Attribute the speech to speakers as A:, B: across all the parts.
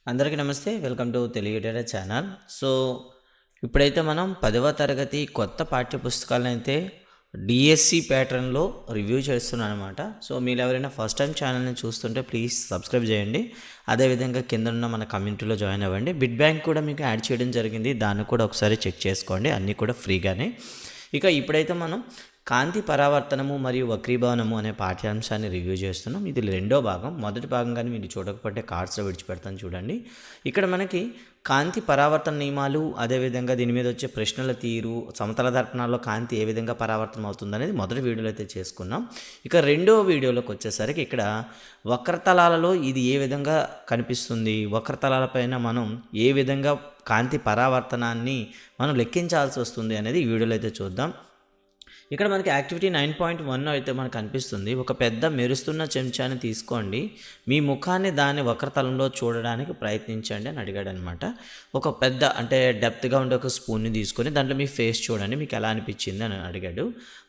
A: అందరికీ నమస్తే. Welcome to Telugu data channel. So, ఇప్పుడైతే మనం 10వ తరగతి కొత్త పాఠ్య పుస్తకాలనైతే డిఎస్సి ప్యాటర్న్‌లో రివ్యూ చేస్తున్నాననమాట. సో, మీరెవరైనా ఫస్ట్ టైం ఛానల్‌ని చూస్తుంటే ప్లీజ్ సబ్స్క్రైబ్ చేయండి. అదేవిధంగా కిందనున్న మన కమ్యూనిటీలో జాయిన్ అవ్వండి. బిడ్ బ్యాంక్ కూడా మీకు యాడ్ చేయడం జరిగింది. దాన్ని కూడా ఒకసారి చెక్ చేసుకోండి. అన్నీ కూడా ఫ్రీగానే. ఇక ఇప్పుడైతే మనం కాంతి పరావర్తనము మరియు వక్రీభవనము అనే పాఠ్యాంశాన్ని రివ్యూ చేస్తున్నాం. ఇది రెండో భాగం. మొదటి భాగంగానే మీరు చూడకపోతే కార్డ్స్లో విడిచిపెడతాను చూడండి. ఇక్కడ మనకి కాంతి పరావర్తన నియమాలు, అదేవిధంగా దీని మీద వచ్చే ప్రశ్నల తీరు, సమతల దర్పణాల్లో కాంతి ఏ విధంగా పరావర్తనం అవుతుంది అనేది మొదటి వీడియోలో అయితే చేసుకున్నాం. ఇక రెండో వీడియోలోకి వచ్చేసరికి ఇక్కడ వక్రతలాలలో ఇది ఏ విధంగా కనిపిస్తుంది, వక్రతలాలపైన మనం ఏ విధంగా కాంతి పరావర్తనాన్ని మనం లెక్కించాల్సి వస్తుంది అనేది ఈ వీడియోలో అయితే చూద్దాం. ఇక్కడ మనకి యాక్టివిటీ 9.1 అయితే మనకు కనిపిస్తుంది. ఒక పెద్ద మెరుస్తున్న చెంచాని తీసుకోండి, మీ ముఖాన్ని దాని వక్రతలంలో చూడడానికి ప్రయత్నించండి అని అడిగాడు అనమాట. ఒక పెద్ద అంటే డెప్త్గా ఉండే ఒక స్పూన్ని తీసుకొని దాంట్లో మీ ఫేస్ చూడండి, మీకు ఎలా అనిపించింది అని అడిగాడు.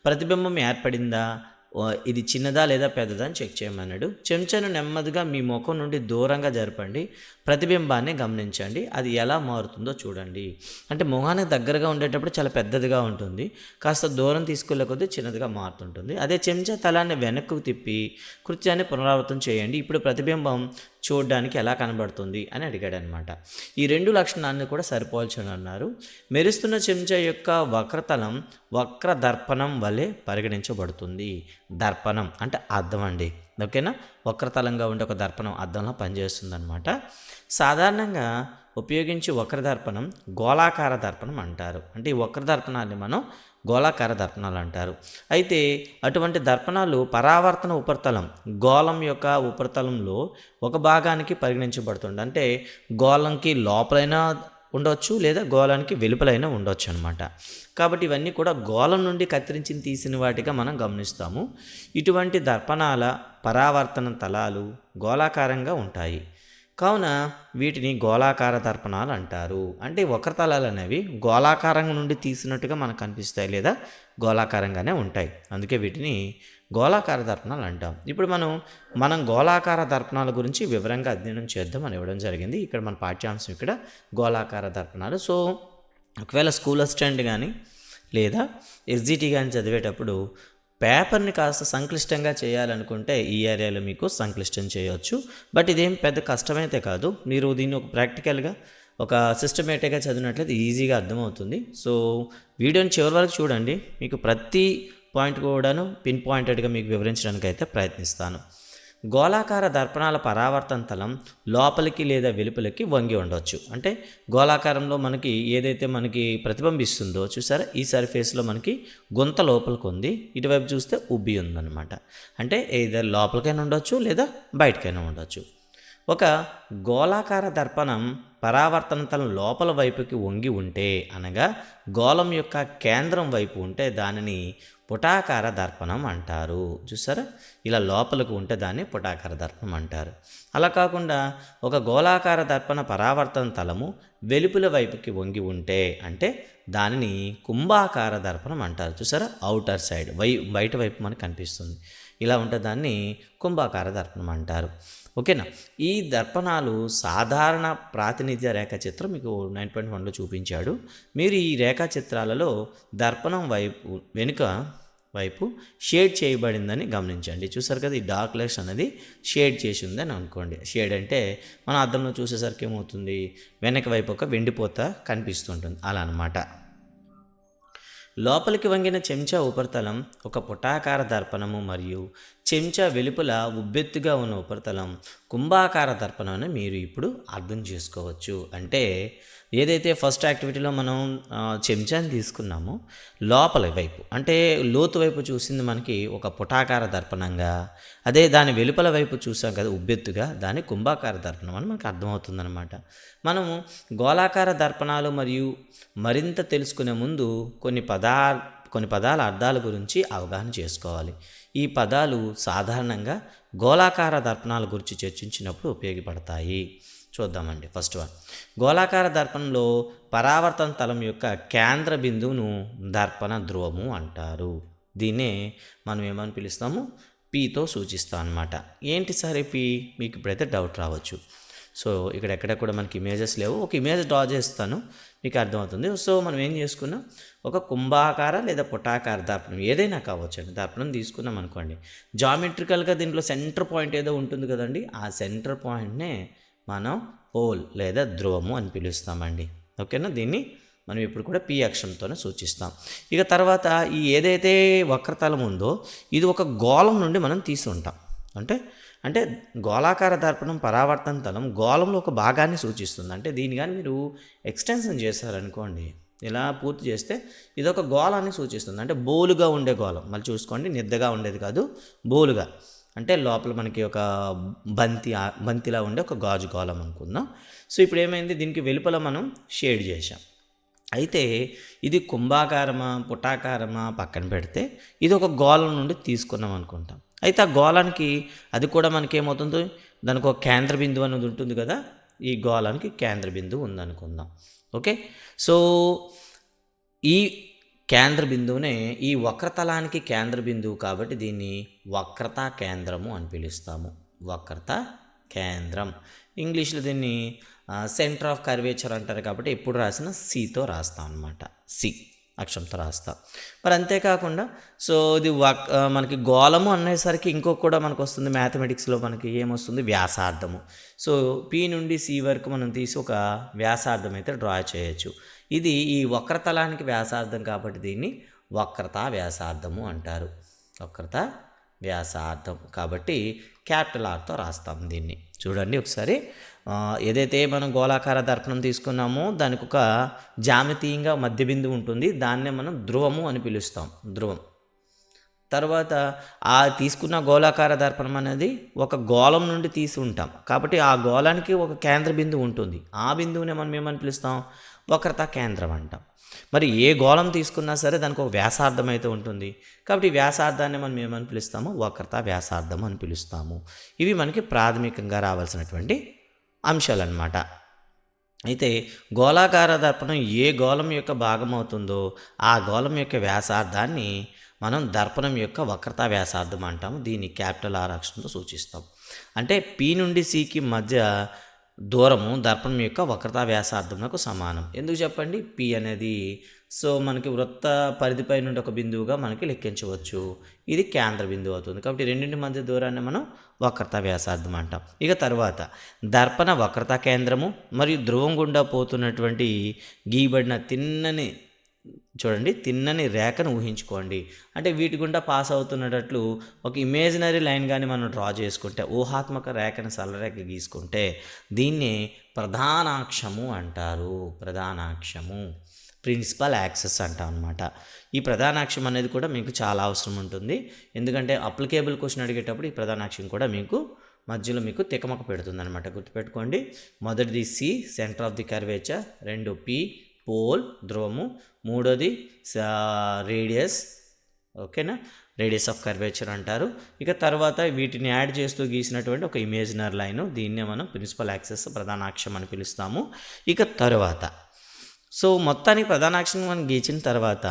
A: ప్రతిబింబం ఏర్పడిందా, ఇది చిన్నదా లేదా పెద్దదా అని చెక్ చేయమన్నాడు. చెంచాను నెమ్మదిగా మీ ముఖం నుండి దూరంగా జరపండి, ప్రతిబింబాన్ని గమనించండి, అది ఎలా మారుతుందో చూడండి. అంటే మొహానికి దగ్గరగా ఉండేటప్పుడు చాలా పెద్దదిగా ఉంటుంది, కాస్త దూరం తీసుకెళ్ళే కొద్దీ చిన్నదిగా మారుతుంటుంది. అదే చెంచా తలాన్ని వెనక్కు తిప్పి కృత్యాన్ని పునరావృతం చేయండి, ఇప్పుడు ప్రతిబింబం చూడడానికి ఎలా కనబడుతుంది అని అడిగాడు అనమాట. ఈ రెండు లక్షణాన్ని కూడా సరిపోల్చని అన్నారు. మెరుస్తున్న చెంచా యొక్క వక్రతలం వక్ర దర్పణం వలె పరిగణించబడుతుంది. దర్పణం అంటే అద్దం అండి, ఓకేనా. వక్రతలంగా ఉండే ఒక దర్పణం అద్దంలో పనిచేస్తుంది అనమాట. సాధారణంగా ఉపయోగించి వక్రదర్పణం గోళాకార దర్పణం అంటారు. అంటే ఈ వక్రదర్పణాన్ని మనం గోళాకార దర్పణాలు అంటారు. అయితే అటువంటి దర్పణాలు పరావర్తన ఉపరితలం గోళం యొక్క ఉపరితలంలో ఒక భాగానికి పరిగణించబడుతుంది. అంటే గోళంకి లోపలైనా ఉండొచ్చు లేదా గోళానికి వెలుపలైనా ఉండొచ్చు అనమాట. కాబట్టి ఇవన్నీ కూడా గోళం నుండి కత్తిరించి తీసిన వాటిగా మనం గమనిస్తాము. ఇటువంటి దర్పణాల పరావర్తన తలాలు గోళాకారంగా ఉంటాయి, కావున వీటిని గోళాకార దర్పణాలు అంటారు. అంటే వక్రతలాలు అనేవి గోళాకారంగా నుండి తీసినట్టుగా మనకు కనిపిస్తాయి లేదా గోళాకారంగానే ఉంటాయి, అందుకే వీటిని గోళాకార దర్పణాలు అంటాం. ఇప్పుడు మనం గోళాకార దర్పణాల గురించి వివరంగా అధ్యయనం చేద్దాం అని ఇవ్వడం జరిగింది. ఇక్కడ మన పాఠ్యాంశం ఇక్కడ గోళాకార దర్పణాలు. సో ఒకవేళ స్కూల్ అసిస్టెంట్ కానీ లేదా ఎస్జిటి కానీ చదివేటప్పుడు పేపర్ని కాస్త సంక్లిష్టంగా చేయాలనుకుంటే ఈ ఏరియాలో మీకు సంక్లిష్టం చేయవచ్చు. బట్ ఇదేం పెద్ద కష్టమైతే కాదు. మీరు దీన్ని ఒక ప్రాక్టికల్గా ఒక సిస్టమేటిక్గా చదివినట్లయితే ఈజీగా అర్థమవుతుంది. సో వీడియోని చివరి వరకు చూడండి, మీకు ప్రతి పాయింట్ కూడాను పిన్ పాయింటెడ్గా మీకు వివరించడానికి అయితే ప్రయత్నిస్తాను. గోళాకార దర్పణాల పరావర్తన తలం లోపలికి లేదా వెలుపలికి వంగి ఉండవచ్చు. అంటే గోళాకారంలో మనకి ఏదైతే మనకి ప్రతిబింబిస్తుందో చూసారా, ఈ సర్ఫేస్లో మనకి గుంత లోపలికి ఉంది, ఇటువైపు చూస్తే ఉబ్బి ఉందన్నమాట. అంటే ఏదో లోపలికైనా ఉండొచ్చు లేదా బయటకైనా ఉండొచ్చు. ఒక గోళాకార దర్పణం పరావర్తన తలం లోపల వైపుకి వంగి ఉంటే అనగా గోళం యొక్క కేంద్రం వైపు ఉంటే దానిని పుటాకార దర్పణం అంటారు. చూసారా, ఇలా లోపలికి ఉంటే దాన్ని పుటాకార దర్పణం అంటారు. అలా కాకుండా ఒక గోళాకార దర్పణ పరావర్తన తలము వెలుపల వైపుకి వంగి ఉంటే అంటే దానిని కుంభాకార దర్పణం అంటారు. చూసారా, అవుటర్ సైడ్ బయట వైపు మనకు కనిపిస్తుంది, ఇలా ఉంటే దాన్ని కుంభాకార దర్పణం అంటారు. ఓకేనా. ఈ దర్పణాలు సాధారణ ప్రాతినిధ్య రేఖాచిత్రం మీకు 9.1లో చూపించాడు. మీరు ఈ రేఖాచిత్రాలలో దర్పణం వెనుక వైపు షేడ్ చేయబడిందని గమనించండి. చూసారు కదా, ఈ డార్క్ లైట్స్ అనేది షేడ్ చేసి ఉందని అనుకోండి. షేడ్ అంటే మన అద్దంలో చూసేసరికి ఏమవుతుంది, వెనక వైపు ఒక వెండిపోత కనిపిస్తుంటుంది, అలా అనమాట. లోపలికి వంగిన చెంచా ఉపరితలం ఒక పుటాకార దర్పణము మరియు చెంచా వెలుపల ఉబ్బెత్తుగా ఉన్న ఉపరితలం కుంభాకార దర్పణం అని మీరు ఇప్పుడు అర్థం చేసుకోవచ్చు. అంటే ఏదైతే ఫస్ట్ యాక్టివిటీలో మనం చెంచాని తీసుకున్నామో లోపల వైపు అంటే లోతు వైపు చూసింది మనకి ఒక పుటాకార దర్పణంగా, అదే దాని వెలుపల వైపు చూసాం కదా ఉబ్బెత్తుగా, దాని కుంభాకార దర్పణం అని మనకు అర్థమవుతుందన్నమాట. మనము గోళాకార దర్పణాలు మరియు మరింత తెలుసుకునే ముందు కొన్ని పదాల అర్థాల గురించి అవగాహన చేసుకోవాలి. ఈ పదాలు సాధారణంగా గోళాకార దర్పణాల గురించి చర్చించినప్పుడు ఉపయోగపడతాయి. చూద్దామండి. ఫస్ట్ వన్, గోళాకార దర్పణంలో పరావర్తన తలం యొక్క కేంద్ర బిందువును దర్పణ ధ్రువము అంటారు. దీన్నే మనం ఏమని పిలుస్తాము, పీతో సూచిస్తాం అన్నమాట. ఏంటి సార్ పీ, మీకు ఇప్పుడైతే డౌట్ రావచ్చు. సో ఇక్కడ ఎక్కడ కూడా మనకి ఇమేజెస్ లేవు, ఒక ఇమేజ్ డ్రా చేస్తాను మీకు అర్థమవుతుంది. సో మనం ఏం చేసుకున్నాం, ఒక కుంభాకార లేదా పుటాకార దర్పణం ఏదైనా కావచ్చండి, దర్పణం తీసుకున్నాం అనుకోండి. జామెట్రికల్గా దీంట్లో సెంటర్ పాయింట్ ఏదో ఉంటుంది కదండి, ఆ సెంటర్ పాయింట్నే మనం పోల్ లేదా ధ్రువము అని పిలుస్తామండి. ఓకేనా, దీన్ని మనం ఇప్పుడు కూడా పి అక్షరంతోనే సూచిస్తాం. ఇక తర్వాత ఈ ఏదైతే వక్రతలం ఉందో ఇది ఒక గోళం నుండి మనం తీసుకుంటాం. అంటే గోళాకార దర్పణం పరావర్తన తలం గోళంలో ఒక భాగాన్ని సూచిస్తుంది. అంటే దీన్ని కానీ మీరు ఎక్స్టెన్షన్ చేశారనుకోండి, ఇలా పూర్తి చేస్తే ఇది ఒక గోళాన్ని సూచిస్తుంది. అంటే బోలుగా ఉండే గోళం, మళ్ళీ చూసుకోండి, నిద్దగా ఉండేది కాదు, బోలుగా అంటే లోపల మనకి ఒక బంతిలా ఉండే ఒక గాజు గోళం అనుకుందాం. సో ఇప్పుడు ఏమైంది, దీనికి వెలుపల మనం షేడ్ చేసాం. అయితే ఇది కుంభాకారమా పుటాకారమా పక్కన పెడితే ఇది ఒక గోళం నుండి తీసుకున్నాం అనుకుంటాం. అయితే ఆ గోళానికి అది కూడా మనకి ఏమవుతుంది, దానికి ఒక కేంద్ర బిందువు అనేది ఉంటుంది కదా, ఈ గోళానికి కేంద్ర బిందువు ఉందనుకుందాం. ఓకే, సో ఈ కేంద్ర బిందువునే ఈ వక్రతలానికి కేంద్ర బిందువు కాబట్టి దీన్ని వక్రతా కేంద్రము అని పిలుస్తాము. వక్రతా కేంద్రం, ఇంగ్లీష్లో దీన్ని సెంటర్ ఆఫ్ కర్వేచర్ అంటారు కాబట్టి ఎప్పుడు రాసిన సితో రాస్తాం అనమాట, సి అక్షరంతో రాస్తాం. మరి అంతేకాకుండా సో ఇది మనకి గోళము అనేసరికి ఇంకొక కూడా మనకు వస్తుంది, మ్యాథమెటిక్స్లో మనకి ఏమొస్తుంది, వ్యాసార్థము. సో పి నుండి సి వరకు మనం తీసి ఒక వ్యాసార్థం అయితే డ్రా చేయొచ్చు. ఇది ఈ వక్రతలానికి వ్యాసార్థం కాబట్టి దీన్ని వక్రతా వ్యాసార్థము అంటారు. వక్రతా వ్యాసార్థం కాబట్టి క్యాపిటల్ ఆర్తో రాస్తాం దీన్ని. చూడండి ఒకసారి, ఏదైతే మనం గోళాకార దర్పణం తీసుకున్నామో దానికి ఒక జామితీయంగా మధ్య బిందువు ఉంటుంది, దాన్నే మనం ధ్రువము అని పిలుస్తాం, ధ్రువం. తర్వాత ఆ తీసుకున్న గోళాకార దర్పణం అనేది ఒక గోళం నుండి తీసి ఉంటాం కాబట్టి ఆ గోళానికి ఒక కేంద్ర బిందువు ఉంటుంది, ఆ బిందువునే మనం ఏమని పిలుస్తాం, వక్రతా కేంద్రం అంటాం. మరి ఏ గోళం తీసుకున్నా సరే దానికి ఒక వ్యాసార్థం అయితే ఉంటుంది కాబట్టి ఈ వ్యాసార్థాన్ని మనం ఏమని పిలుస్తాము, వక్రతా వ్యాసార్థం అని పిలుస్తాము. ఇవి మనకి ప్రాథమికంగా రావాల్సినటువంటి అంశాలు అన్నమాట. అయితే గోళాకార దర్పణం ఏ గోళం యొక్క భాగం అవుతుందో ఆ గోళం యొక్క వ్యాసార్థాన్ని మనం దర్పణం యొక్క వక్రతా వ్యాసార్థం అంటాము. దీన్ని క్యాపిటల్ ఆర్ అక్షరంతో సూచిస్తాం. అంటే పి నుండి సికి మధ్య దూరము దర్పణం యొక్క వక్రతా వ్యాసార్థమునకు సమానం. ఎందుకు చెప్పండి, పి అనేది సో మనకి వృత్త పరిధిపై నుండి ఒక బిందువుగా మనకి లెక్కించవచ్చు, ఇది కేంద్ర బిందువు అవుతుంది కాబట్టి రెండింటి మధ్య దూరాన్ని మనం వక్రతా వ్యాసార్థం అంటాం. ఇక తర్వాత దర్పణ వక్రతా కేంద్రము మరియు ధ్రువం గుండా పోతున్నటువంటి గీయబడిన తిన్నని రేఖను ఊహించుకోండి. అంటే వీటి గుండా పాస్ అవుతున్నట్లు ఒక ఇమేజినరీ లైన్ కానీ మనం డ్రా చేసుకుంటే, ఊహాత్మక రేఖను సరళరేఖ గీసుకుంటే దీన్ని ప్రధానాక్షము అంటారు. ప్రధానాక్షము, ప్రిన్సిపల్ యాక్సెస్ అంటాం అనమాట. ఈ ప్రధానాక్షం అనేది కూడా మీకు చాలా అవసరం ఉంటుంది, ఎందుకంటే అప్లికేబుల్ క్వశ్చన్ అడిగేటప్పుడు ఈ ప్రధానాక్షం కూడా మీకు మధ్యలో మీకు తికమక పెడుతుంది అనమాట. గుర్తుపెట్టుకోండి, మొదటిది C centre of the curvature, 2 P pole ధ్రువము, 3ది రేడియస్, ఓకేనా, రేడియస్ ఆఫ్ కర్వేచర్ అంటారు. ఇక తర్వాత వీటిని యాడ్ చేస్తూ గీసినటువంటి ఒక ఇమేజినరీ లైను, దీన్నే మనం ప్రిన్సిపల్ యాక్సెస్ ప్రధానాక్షం అని పిలుస్తాము. ఇక తర్వాత సో మొత్తానికి ప్రధానాక్షరం మనం గీచిన తర్వాత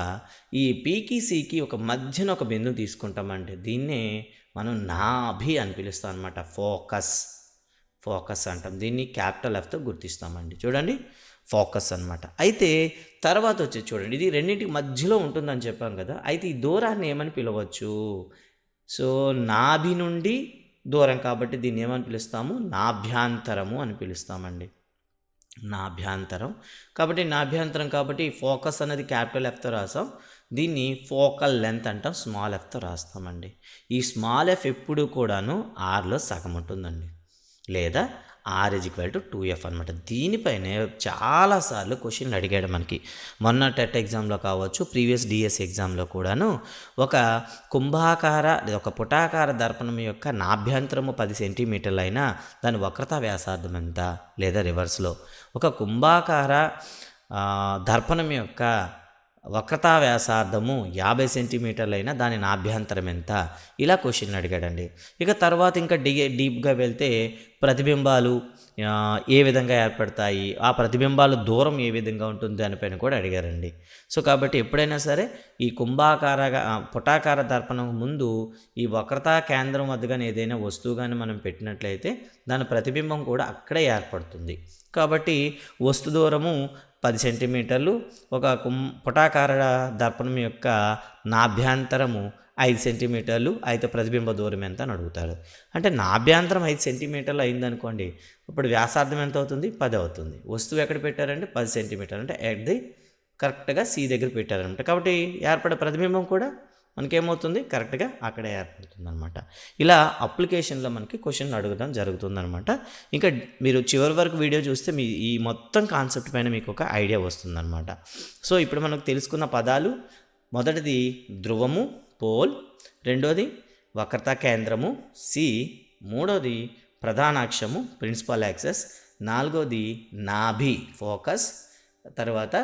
A: ఈ పీకి సికి ఒక మధ్యన ఒక బిందువు తీసుకుంటామంటే దీన్నే మనం నాభి అని పిలుస్తాం అనమాట. ఫోకస్ అంటాం, దీన్ని క్యాపిటల్ ఎఫ్తో గుర్తిస్తామండి. చూడండి, ఫోకస్ అనమాట. అయితే తర్వాత వచ్చి చూడండి, ఇది రెండింటికి మధ్యలో ఉంటుందని చెప్పాం కదా, అయితే ఈ దూరాన్ని ఏమని పిలవచ్చు, సో నాభి నుండి దూరం కాబట్టి దీన్ని ఏమని పిలుస్తాము, నాభ్యాంతరము అని పిలుస్తామండి. నాభ్యాంతరం కాబట్టి ఫోకస్ అనేది క్యాపిటల్ ఎఫ్తో రాసాం, దీన్ని ఫోకల్ లెంత్ అంటాం, స్మాల్ ఎఫ్తో రాస్తామండి. ఈ స్మాల్ ఎఫ్ ఎప్పుడు కూడాను ఆర్లో సగం ఉంటుందండి, లేదా ఆర్ = 2f అనమాట. దీనిపైనే చాలాసార్లు క్వశ్చన్లు అడిగాడు మనకి, మొన్న టెట్ ఎగ్జామ్లో కావచ్చు, ప్రీవియస్ డిఎస్సి ఎగ్జామ్లో కూడాను. ఒక కుంభాకార ఒక పుటాకార దర్పణం యొక్క నాభ్యంతరము 10 సెంటీమీటర్లు అయినా దాని వక్రతా వ్యాసార్థం ఎంత, లేదా రివర్స్లో ఒక కుంభాకార దర్పణం యొక్క వక్రతా వ్యాసార్థము 50 సెంటీమీటర్లైనా దాని నాభ్యంతరం ఎంత, ఇలా క్వశ్చన్ అడిగాడండి. ఇక తర్వాత ఇంకా డీప్గా వెళ్తే ప్రతిబింబాలు ఏ విధంగా ఏర్పడతాయి, ఆ ప్రతిబింబాల దూరం ఏ విధంగా ఉంటుంది దానిపైన కూడా అడిగారండి. సో కాబట్టి ఎప్పుడైనా సరే ఈ పుటాకార దర్పణం ముందు ఈ వక్రతా కేంద్రం వద్ద కానీ ఏదైనా వస్తువు కానీ మనం పెట్టినట్లయితే దాని ప్రతిబింబం కూడా అక్కడే ఏర్పడుతుంది. కాబట్టి వస్తు దూరము 10 సెంటీమీటర్లు, ఒక పుటాకార దర్పణం యొక్క నాభ్యంతరము 5 సెంటీమీటర్లు, అయితే ప్రతిబింబ దూరం ఎంత అని అడుగుతాడు. అంటే నాభ్యంతరం 5 సెంటీమీటర్లు అయిందనుకోండి, ఇప్పుడు వ్యాసార్థం ఎంత అవుతుంది, 10 అవుతుంది. వస్తువు ఎక్కడ పెట్టారంటే 10 సెంటీమీటర్లు, అంటే కరెక్ట్గా సి దగ్గర పెట్టారనమాట. కాబట్టి ఏర్పడే ప్రతిబింబం కూడా మనకేమవుతుంది, కరెక్ట్గా అక్కడే ఏర్పడుతుంది అనమాట. ఇలా అప్లికేషన్లో మనకి క్వశ్చన్ అడగడం జరుగుతుందనమాట. ఇంకా మీరు చివరి వరకు వీడియో చూస్తే మీ ఈ మొత్తం కాన్సెప్ట్ పైన మీకు ఒక ఐడియా వస్తుందన్నమాట. సో ఇప్పుడు మనకు తెలుసుకున్న పదాలు, మొదటిది ధ్రువము పోల్, రెండోది వక్రతా కేంద్రము సి, మూడోది ప్రధానాక్షము ప్రిన్సిపల్ యాక్సెస్, నాలుగోది నాభి ఫోకస్, తర్వాత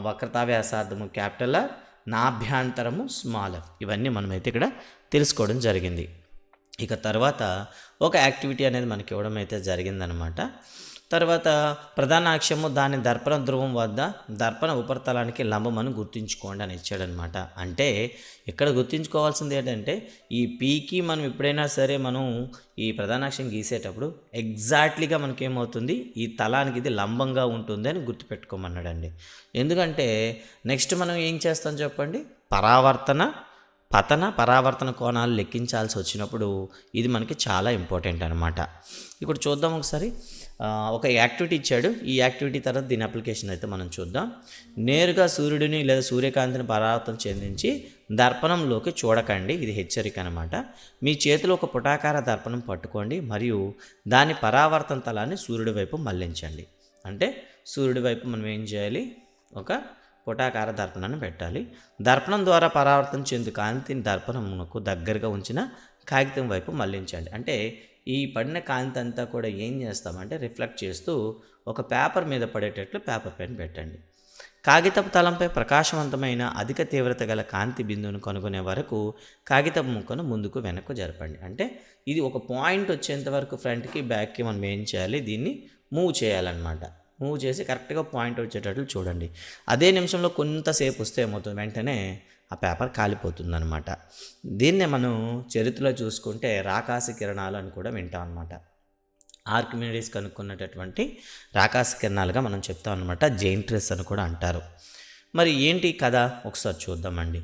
A: వక్రతా వ్యాసార్థము క్యాపిటల్ ఆర్, నాభ్యంతరము స్మాల్ ఎఫ్. ఇవన్నీ మనమైతే ఇక్కడ తెలుసుకోవడం జరిగింది. ఇక తర్వాత ఒక యాక్టివిటీ అనేది మనకి ఇవ్వడం అయితే జరిగిందనమాట. తర్వాత ప్రధాన అక్షము దాని దర్పణ ధ్రువం వద్ద దర్పణ ఉపరితలానికి లంబమని గుర్తుంచుకోండి అని ఇచ్చాడనమాట. అంటే ఇక్కడ గుర్తుంచుకోవాల్సింది ఏంటంటే ఈ పీకి మనం ఎప్పుడైనా సరే మనం ఈ ప్రధానాక్షం గీసేటప్పుడు ఎగ్జాక్ట్లీగా మనకేమవుతుంది, ఈ తలానికి ఇది లంబంగా ఉంటుంది అని గుర్తుపెట్టుకోమన్నాడండి. ఎందుకంటే నెక్స్ట్ మనం ఏం చేస్తాం చెప్పండి, పరావర్తన కోణాలు లెక్కించాల్సి వచ్చినప్పుడు ఇది మనకి చాలా ఇంపార్టెంట్ అనమాట. ఇప్పుడు చూద్దాం ఒకసారి. ఒక యాక్టివిటీ ఇచ్చాడు. ఈ యాక్టివిటీ తర్వాత దీని అప్లికేషన్ అయితే మనం చూద్దాం. నేరుగా సూర్యుడిని లేదా సూర్యకాంతిని పరావర్తన చెందించి దర్పణంలోకి చూడకండి, ఇది హెచ్చరిక అనమాట. మీ చేతిలో ఒక పుటాకార దర్పణం పట్టుకోండి మరియు దాని పరావర్తన తలాన్ని సూర్యుడి వైపు మళ్లించండి. అంటే సూర్యుడి వైపు మనం ఏం చేయాలి, ఒక పుటాకార దర్పణాన్ని పెట్టాలి. దర్పణం ద్వారా పరావర్తన చెందు కాంతిని దర్పణమునకు దగ్గరగా ఉంచిన కాగితం వైపు మళ్లించండి. అంటే ఈ పడిన కాంతి అంతా కూడా ఏం చేస్తామంటే రిఫ్లెక్ట్ చేస్తూ ఒక పేపర్ మీద పడేటట్లు పేపర్ పైన పెట్టండి. కాగితపు తలంపై ప్రకాశవంతమైన అధిక తీవ్రత గల కాంతి బిందువును కనుగొనే వరకు కాగితపు ముక్కను ముందుకు వెనక్కు జరపండి. అంటే ఇది ఒక పాయింట్ వచ్చేంత వరకు ఫ్రంట్కి బ్యాక్కి మనం ఏం చేయాలి, దీన్ని మూవ్ చేయాలన్నమాట. మూవ్ చేసి కరెక్ట్గా పాయింట్ వచ్చేటట్లు చూడండి. అదే నిమిషంలో కొంతసేపు వస్తే ఏమవుతుంది, వెంటనే ఆ పేపర్ కాలిపోతుందన్నమాట. దీన్నే మనం చరిత్రలో చూసుకుంటే రాకాసి కిరణాలు అని కూడా వింటాం అనమాట. ఆర్కిమిడీస్ కనుక్కున్నటువంటి రాకాసి కిరణాలుగా మనం చెప్తాం అనమాట. జెయింట్ రేస్ అని కూడా అంటారు. మరి ఏంటి కథ ఒకసారి చూద్దామండి.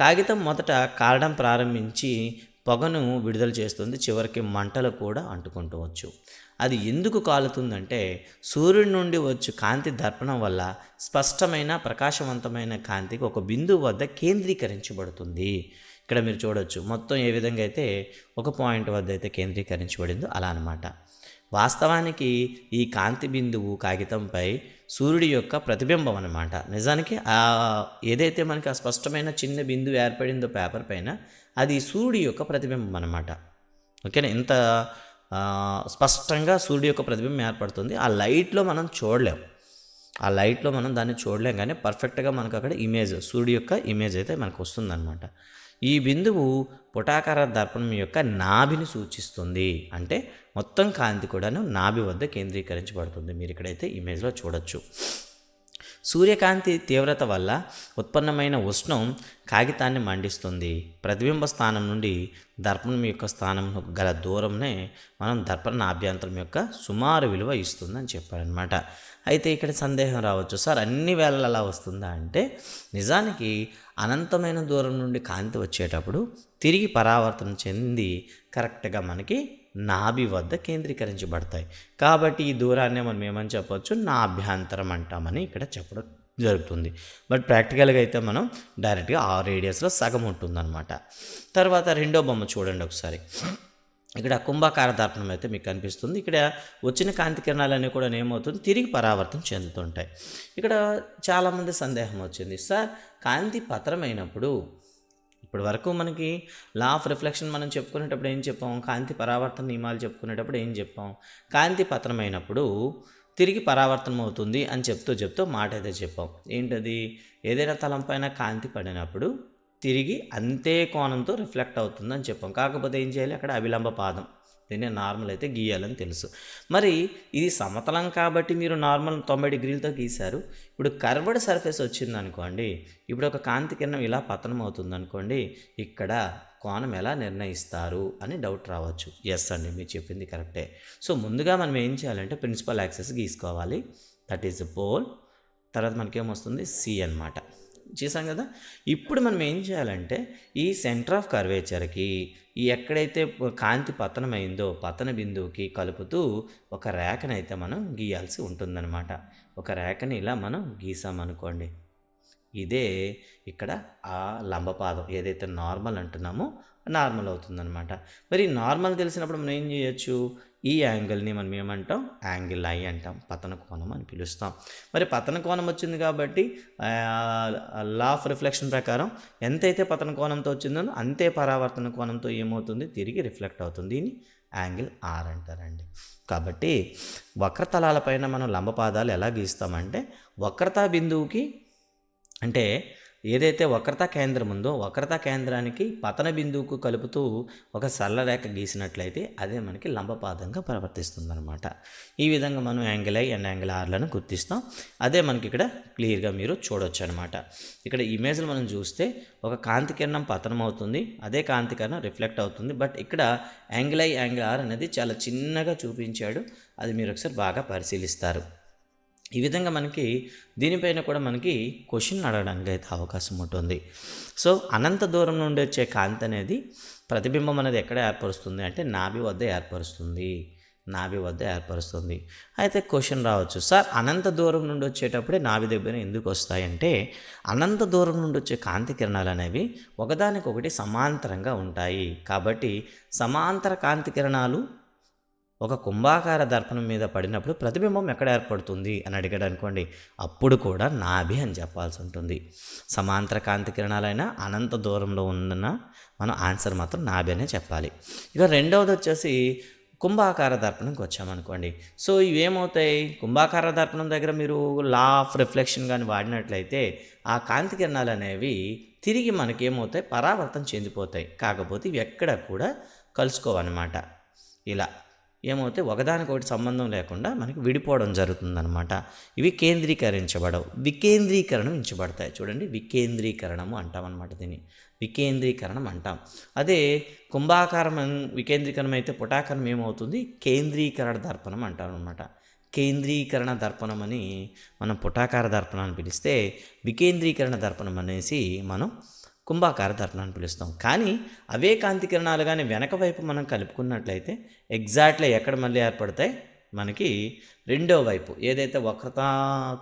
A: కాగితం మొదట కారడం ప్రారంభించి పొగను విడుదల చేస్తుంది, చివరికి మంటలు కూడా అంటుకుంటవచ్చు. అది ఎందుకు కాలుతుందంటే సూర్యుడి నుండి వచ్చే కాంతి దర్పణం వల్ల స్పష్టమైన ప్రకాశవంతమైన కాంతికి ఒక బిందువు వద్ద కేంద్రీకరించబడుతుంది. ఇక్కడ మీరు చూడవచ్చు మొత్తం ఏ విధంగా అయితే ఒక పాయింట్ వద్ద అయితే కేంద్రీకరించబడిందో అలా అనమాట. వాస్తవానికి ఈ కాంతి బిందువు కాగితంపై సూర్యుడి యొక్క ప్రతిబింబం అన్నమాట. నిజానికి ఏదైతే మనకి ఆ స్పష్టమైన చిన్న బిందువు ఏర్పడిందో పేపర్ పైన, అది సూర్యుడి యొక్క ప్రతిబింబం అన్నమాట. ఓకేనా, ఇంత స్పష్టంగా సూర్యుడి యొక్క ప్రతిబింబం ఏర్పడుతుంది. ఆ లైట్లో మనం చూడలేం, దాన్ని చూడలేం, కానీ పర్ఫెక్ట్గా మనకు అక్కడ ఇమేజ్, సూర్యుడి యొక్క ఇమేజ్ అయితే మనకు వస్తుందన్నమాట. ఈ బిందువు పుటాకార దర్పణం యొక్క నాభిని సూచిస్తుంది. అంటే మొత్తం కాంతి కూడాను నాభి వద్ద కేంద్రీకరించబడుతుంది. మీరు ఇక్కడైతే ఇమేజ్లో చూడొచ్చు. సూర్యకాంతి తీవ్రత వల్ల ఉత్పన్నమైన ఉష్ణం కాగితాన్ని మండిస్తుంది. ప్రతిబింబ స్థానం నుండి దర్పణం యొక్క స్థానం గల దూరంనే మనం దర్పణ నాభ్యంతరం యొక్క సుమారు విలువ ఇస్తుందని చెప్పారనమాట. అయితే ఇక్కడ సందేహం రావచ్చు, సార్ అన్ని వేళలు అలా వస్తుందా అంటే, నిజానికి అనంతమైన దూరం నుండి కాంతి వచ్చేటప్పుడు తిరిగి పరావర్తన చెంది కరెక్ట్గా మనకి నాభి వద్ద కేంద్రీకరించబడతాయి. కాబట్టి ఈ దూరాన్నే మనం ఏమని చెప్పవచ్చు, నాభ్యంతరం అంటామని ఇక్కడ చెప్పడం జరుగుతుంది. బట్ ప్రాక్టికల్గా అయితే మనం డైరెక్ట్గా ఆ రేడియస్లో సగం ఉంటుందన్నమాట. తర్వాత రెండో బొమ్మ చూడండి ఒకసారి. ఇక్కడ కుంభాకార దర్పణం అయితే మీకు కనిపిస్తుంది. ఇక్కడ వచ్చిన కాంతి కిరణాలన్నీ కూడా ఏమవుతుంది, తిరిగి పరావర్తన చెందుతుంటాయి. ఇక్కడ చాలామంది సందేహం వచ్చింది, సార్ కాంతి పతనమైనప్పుడు, ఇప్పటి వరకు మనకి లా ఆఫ్ రిఫ్లెక్షన్ మనం చెప్పుకునేటప్పుడు ఏం చెప్పాం, కాంతి పరావర్తన నియమాలు చెప్పుకునేటప్పుడు ఏం చెప్పాం, కాంతి పతనమైనప్పుడు తిరిగి పరావర్తనం అవుతుంది అని చెప్తూ మాట అయితే చెప్పాం. ఏంటది? ఏదైనా తలం పైన కాంతి పడినప్పుడు తిరిగి అంతే కోణంతో రిఫ్లెక్ట్ అవుతుందని చెప్పాం. కాకపోతే ఏం చేయాలి? అక్కడ అవిలంబ పాదం, దీన్ని నార్మల్ అయితే గీయాలని తెలుసు. మరి ఇది సమతలం కాబట్టి మీరు నార్మల్ 90 డిగ్రీలతో గీశారు. ఇప్పుడు కర్వ్డ్ సర్ఫేస్ వచ్చిందనుకోండి, ఇప్పుడు ఒక కాంతి కిరణం ఇలా పతనం అవుతుందనుకోండి, ఇక్కడ కోణం ఎలా నిర్ణయిస్తారు అని డౌట్ రావచ్చు. ఎస్ అండి, మీరు చెప్పింది కరెక్టే. సో ముందుగా మనం ఏం చేయాలంటే ప్రిన్సిపల్ యాక్సెస్ గీసుకోవాలి. That is pole. తర్వాత మనకేమొస్తుంది? సి అన్నమాట. చేసాం కదా. ఇప్పుడు మనం ఏం చేయాలంటే ఈ సెంటర్ ఆఫ్ కర్వేచర్కి ఈ ఎక్కడైతే కాంతి పతనమైందో పతన బిందువుకి కలుపుతూ ఒక రేఖనైతే మనం గీయాల్సి ఉంటుందన్నమాట. ఒక రేఖని ఇలా మనం గీసామనుకోండి, ఇదే ఇక్కడ ఆ లంబపాదం ఏదైతే నార్మల్ అంటున్నామో నార్మల్ అవుతుందన్నమాట. మరి నార్మల్ తెలిసినప్పుడు మనం ఏం చేయొచ్చు? ఈ యాంగిల్ని మనం ఏమంటాం? యాంగిల్ ఐ అంటాం. పతన కోణం అని పిలుస్తాం. మరి పతన కోణం వచ్చింది కాబట్టి లా ఆఫ్ రిఫ్లెక్షన్ ప్రకారం ఎంతైతే పతన కోణంతో వచ్చిందో అంతే పరావర్తన కోణంతో ఏమవుతుంది? తిరిగి రిఫ్లెక్ట్ అవుతుంది. దీన్ని యాంగిల్ ఆర్ అంటారండి. కాబట్టి వక్రతలాలపైన మనం లంబపాదాలు ఎలా గీస్తామంటే వక్రతా బిందువుకి, అంటే ఏదైతే వక్రతా కేంద్రం ఉందో వక్రతా కేంద్రానికి పతన బిందువుకు కలుపుతూ ఒక సరళరేఖ గీసినట్లయితే అదే మనకి లంబపాదంగా ప్రవర్తిస్తుంది అనమాట. ఈ విధంగా మనం యాంగిల్ ఐ అండ్ యాంగిల్ ఆర్లను గుర్తిస్తాం. అదే మనకి ఇక్కడ క్లియర్గా మీరు చూడొచ్చు అనమాట. ఇక్కడ ఇమేజ్లు మనం చూస్తే ఒక కాంతి కిరణం పతనం అవుతుంది, అదే కాంతి కిరణం రిఫ్లెక్ట్ అవుతుంది. బట్ ఇక్కడ యాంగిల్ ఐ యాంగిల్ ఆర్ అనేది చాలా చిన్నగా చూపించాడు. అది మీరు ఒకసారి బాగా పరిశీలిస్తారు. ఈ విధంగా మనకి దీనిపైన కూడా మనకి క్వశ్చన్ అడగడానికి అయితే అవకాశం ఉంటుంది. సో అనంత దూరం నుండి వచ్చే కాంతి అనేది ప్రతిబింబం అనేది ఎక్కడ ఏర్పరుస్తుంది అంటే నాభి వద్ద ఏర్పరుస్తుంది. అయితే క్వశ్చన్ రావచ్చు, సార్ అనంత దూరం నుండి వచ్చేటప్పుడే నాభి దగ్గర ఎందుకు వస్తాయంటే అనంత దూరం నుండి వచ్చే కాంతి కిరణాలు అనేవి ఒకదానికొకటి సమాంతరంగా ఉంటాయి. కాబట్టి సమాంతర కాంతి కిరణాలు ఒక కుంభాకార దర్పణం మీద పడినప్పుడు ప్రతిబింబం ఎక్కడ ఏర్పడుతుంది అని అడిగాడు అనుకోండి, అప్పుడు కూడా నాభి అని చెప్పాల్సి ఉంటుంది. సమాంతర కాంతి కిరణాలైనా అనంత దూరంలో ఉన్న మనం ఆన్సర్ మాత్రం నాభి అనే చెప్పాలి. ఇక రెండవది వచ్చేసి కుంభాకార దర్పణంకి వచ్చామనుకోండి. సో ఇవేమవుతాయి? కుంభాకార దర్పణం దగ్గర మీరు లా ఆఫ్ రిఫ్లెక్షన్ కానీ వాడినట్లయితే ఆ కాంతి కిరణాలు అనేవి తిరిగి మనకేమవుతాయి? పరావర్తన చెందిపోతాయి. కాకపోతే ఇవి ఎక్కడ కూడా కలుసుకోవన్నమాట. ఇలా ఏమవుతాయి? ఒకదానికొకటి సంబంధం లేకుండా మనకి విడిపోవడం జరుగుతుందన్నమాట. ఇవి కేంద్రీకరించబడవు, వికేంద్రీకరణం ఉంచబడతాయి. చూడండి, వికేంద్రీకరణము అంటాం అన్నమాట. దీన్ని వికేంద్రీకరణం అంటాం. అదే కుంభాకారం వికేంద్రీకరణం అయితే పుటాకరణం ఏమవుతుంది? కేంద్రీకరణ దర్పణం అంటాం అన్నమాట. కేంద్రీకరణ దర్పణం అని మనం పుటాకార దర్పణాన్ని పిలిస్తే వికేంద్రీకరణ దర్పణం అనేసి మనం కుంభాకార దర్పణాన్ని పిలుస్తాం. కానీ అవే కాంతి కిరణాలు కానీ వెనక వైపు మనం కలుపుకున్నట్లయితే ఎగ్జాక్ట్లీ ఎక్కడ మళ్ళీ ఏర్పడతాయి? మనకి రెండో వైపు ఏదైతే వక్రతా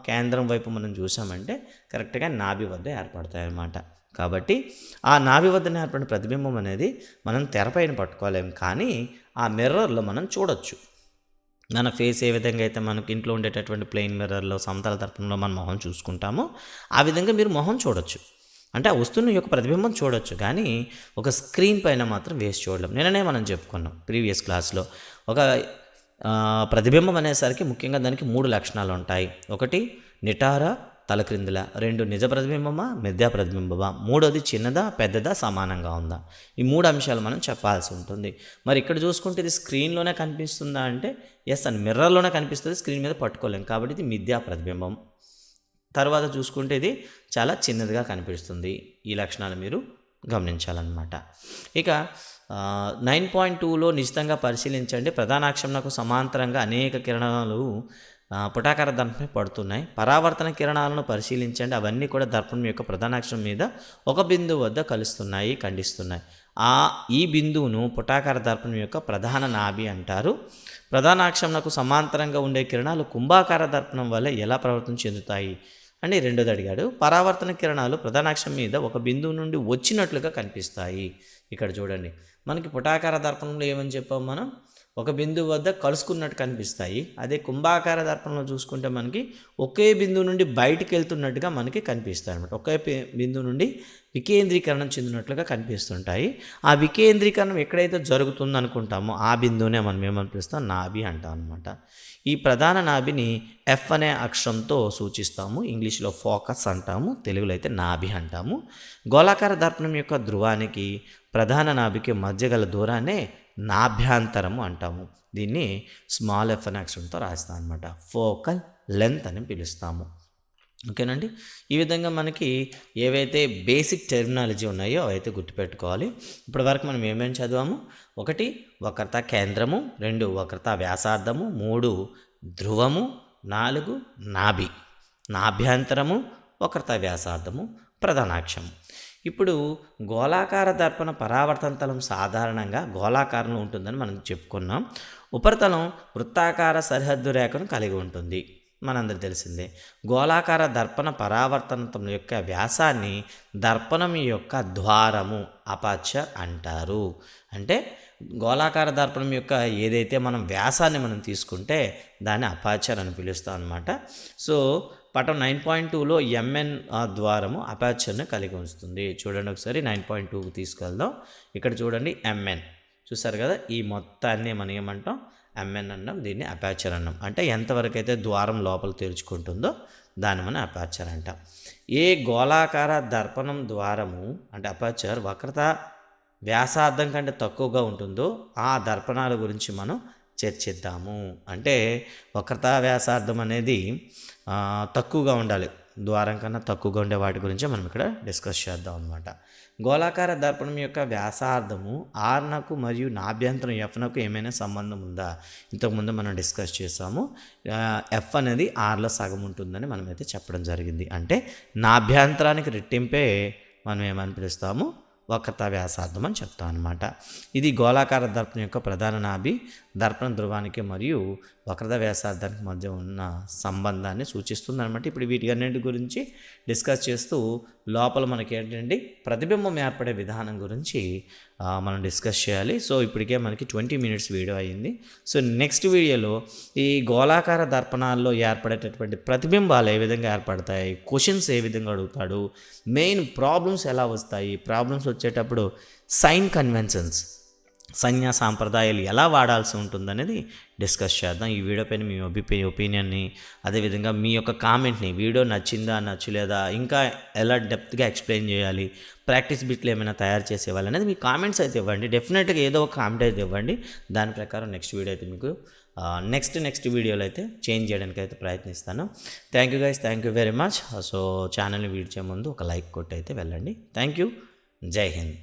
A: కేంద్రం వైపు మనం చూసామంటే కరెక్ట్గా నాభి వద్ద ఏర్పడతాయి అన్నమాట. కాబట్టి ఆ నాభి వద్ద ఏర్పడిన ప్రతిబింబం అనేది మనం తెరపైన పట్టుకోలేము, కానీ ఆ మిర్రర్లో మనం చూడొచ్చు. మన ఫేస్ ఏ విధంగా అయితే మనకి ఇంట్లో ఉండేటటువంటి ప్లెయిన్ మిర్రర్లో సమతల దర్పణంలో మన మొహం చూసుకుంటామో ఆ విధంగా మీరు మొహం చూడొచ్చు. అంటే ఆ వస్తువుని యొక్క ప్రతిబింబం చూడొచ్చు, కానీ ఒక స్క్రీన్ పైన మాత్రం వేసి చూడలేం. నిన్ననే మనం చెప్పుకున్నాం ప్రీవియస్ క్లాస్లో. ఒక ప్రతిబింబం అనేసరికి ముఖ్యంగా దానికి 3 లక్షణాలు ఉంటాయి. ఒకటి నిటార తలక్రిందుల, 2 నిజ ప్రతిబింబమా మిథ్యా ప్రతిబింబమా, 3వది చిన్నదా పెద్దదా సమానంగా ఉందా. ఈ 3 అంశాలు మనం చెప్పాల్సి ఉంటుంది. మరి ఇక్కడ చూసుకుంటే ఇది స్క్రీన్లోనే కనిపిస్తుందా అంటే ఎస్ అని, మిర్రర్లోనే కనిపిస్తుంది, స్క్రీన్ మీద పట్టుకోలేం. కాబట్టి ఇది మిథ్యా ప్రతిబింబం. తర్వాత చూసుకుంటే ఇది చాలా చిన్నదిగా కనిపిస్తుంది. ఈ లక్షణాలు మీరు గమనించాలన్నమాట. ఇక 9.2లో నిశ్చితంగా పరిశీలించండి. ప్రధానాక్షంకు సమాంతరంగా అనేక కిరణాలు పుటాకార దర్పణం పడుతున్నాయి. పరావర్తన కిరణాలను పరిశీలించండి. అవన్నీ కూడా దర్పణం యొక్క ప్రధానాక్షం మీద ఒక బిందువు వద్ద కలుస్తున్నాయి, ఖండిస్తున్నాయి. ఈ బిందువును పుటాకార దర్పణం యొక్క ప్రధాన నాభి అంటారు. ప్రధానాక్షంకు సమాంతరంగా ఉండే కిరణాలు కుంభాకార దర్పణం వల్ల ఎలా ప్రవర్తన చెందుతాయి అని రెండోది అడిగాడు. పరావర్తన కిరణాలు ప్రధానాక్షం మీద ఒక బిందువు నుండి వచ్చినట్లుగా కనిపిస్తాయి. ఇక్కడ చూడండి, మనకి పుటాకార దర్పణంలో ఏమని చెప్పాం మనం? ఒక బిందువు వద్ద కలుసుకున్నట్టు కనిపిస్తాయి. అదే కుంభాకార దర్పణంలో చూసుకుంటే మనకి ఒకే బిందువు నుండి బయటికి వెళ్తున్నట్టుగా మనకి కనిపిస్తాయి అనమాట. ఒకే బిందువు నుండి వికేంద్రీకరణం చెందినట్లుగా కనిపిస్తుంటాయి. ఆ వికేంద్రీకరణం ఎక్కడైతే జరుగుతుందో అనుకుంటామో ఆ బిందువునే మనం ఏమని పిలుస్తాం, నాభి అంటాం అనమాట. ఈ ప్రధాన నాభిని ఎఫ్ అనే అక్షరంతో సూచిస్తాము. ఇంగ్లీష్లో ఫోకస్ అంటాము, తెలుగులో అయితే నాభి అంటాము. గోళాకార దర్పణం యొక్క ధ్రువానికి ప్రధాన నాభికి మధ్య గల దూరాన్నే నాభ్యాంతరము అంటాము. దీన్ని స్మాల్ ఎఫ్ అనే అక్షరంతో రాస్తాం అనమాట. ఫోకల్ లెంత్ అని పిలుస్తాము. ఓకేనండి. ఈ విధంగా మనకి ఏవైతే బేసిక్ టెర్మినాలజీ ఉన్నాయో అవైతే గుర్తుపెట్టుకోవాలి. ఇప్పటి వరకు మనం ఏమేమి చదివాము? 1 వక్రతా కేంద్రము, 2 వక్రతా వ్యాసార్థము, 3 ధ్రువము, 4 నాభి, నాభ్యంతరము, వక్రతా వ్యాసార్థము, ప్రధానాక్షము. ఇప్పుడు గోళాకార దర్పణ పరావర్తన తలం సాధారణంగా గోళాకారంలో ఉంటుందని మనం చెప్పుకున్నాం. ఉపరితలం వృత్తాకార సరిహద్దు రేఖను కలిగి ఉంటుంది, మనందరికి తెలిసిందే. గోళాకార దర్పణ పరావర్తనం యొక్క వ్యాసాన్ని దర్పణం యొక్క ద్వారము అపర్చర్ అంటారు. అంటే గోళాకార దర్పణం యొక్క ఏదైతే మనం వ్యాసాన్ని మనం తీసుకుంటే దాన్ని అపర్చర్ అని పిలుస్తాం అనమాట. సో పటం 9.2లో ఎంఎన్ ద్వారము అపర్చర్ని కలిగి ఉంచుతుంది. చూడండి ఒకసారి 9.2కు తీసుకెళ్దాం. ఇక్కడ చూడండి ఎంఎన్ చూసారు కదా, ఈ మొత్తాన్ని మనం ఏమంటాం, ఎంఎన్ అన్నాం. దీన్ని అపర్చర్ అన్నాం. అంటే ఎంతవరకు అయితే ద్వారం లోపల తెరుచుకుంటుందో దాన్ని మనం అపర్చర్ అంటాం. ఏ గోళాకార దర్పణం ద్వారము అంటే అపర్చర్ వక్రత వ్యాసార్థం కంటే తక్కువగా ఉంటుందో ఆ దర్పణాల గురించి మనం చర్చిద్దాము. అంటే వక్రతా వ్యాసార్థం అనేది తక్కువగా ఉండాలి, ద్వారం కన్నా తక్కువగా ఉండే వాటి గురించి మనం ఇక్కడ డిస్కస్ చేద్దాం అనమాట. గోళాకార దర్పణం యొక్క వ్యాసార్థము ఆర్నకు మరియు నాభ్యంతరం ఎఫ్నకు ఏమైనా సంబంధం ఉందా? ఇంతకుముందు మనం డిస్కస్ చేసాము. ఎఫ్ అనేది ఆర్లో సగం ఉంటుందని మనమైతే చెప్పడం జరిగింది. అంటే నాభ్యంతరానికి రెట్టింపే మనం ఏమని పిలుస్తాము, వక్రతా వ్యాసార్థం అని చెప్తాం అనమాట. ఇది గోళాకార దర్పణం యొక్క ప్రధాన నాభి దర్పణ ధ్రువానికి మరియు వక్రతా వ్యాసార్థానికి మధ్య ఉన్న సంబంధాన్ని సూచిస్తుంది అనమాట. ఇప్పుడు వీటి అన్నింటి గురించి డిస్కస్ చేస్తూ లోపల మనకి ఏంటంటే ప్రతిబింబం ఏర్పడే విధానం గురించి మనం డిస్కస్ చేయాలి. సో ఇప్పటికే మనకి 20 minutes వీడియో అయ్యింది. సో నెక్స్ట్ వీడియోలో ఈ గోళాకార దర్పణాల్లో ఏర్పడేటటువంటి ప్రతిబింబాలు ఏ విధంగా ఏర్పడతాయి, క్వశ్చన్స్ ఏ విధంగా అడుగుతాడు, మెయిన్ ప్రాబ్లమ్స్ ఎలా వస్తాయి, ప్రాబ్లమ్స్ వచ్చేటప్పుడు సైన్ కన్వెన్షన్స్ సంజ్ఞా సాంప్రదాయాలు ఎలా వాడాల్సి ఉంటుందనేది డిస్కస్ చేద్దాం. ఈ వీడియో పైన మీ ఒపీనియన్ని, అదేవిధంగా మీ యొక్క కామెంట్ని, వీడియో నచ్చిందా నచ్చలేదా, ఇంకా ఎలా డెప్త్గా ఎక్స్ప్లెయిన్ చేయాలి, ప్రాక్టీస్ బిట్లు ఏమైనా తయారు చేసేవాళ్ళు అనేది మీ కామెంట్స్ అయితే ఇవ్వండి. డెఫినెట్గా ఏదో ఒక కామెంట్ అయితే ఇవ్వండి. దాని ప్రకారం నెక్స్ట్ వీడియో అయితే మీకు నెక్స్ట్ వీడియోలో అయితే చేంజ్ చేయడానికి అయితే ప్రయత్నిస్తాను. Thank you guys, thank you very much. So ఛానల్ని వీడియో ముందు ఒక లైక్ కొట్టి అయితే వెళ్ళండి. Thank you. జై హింద్.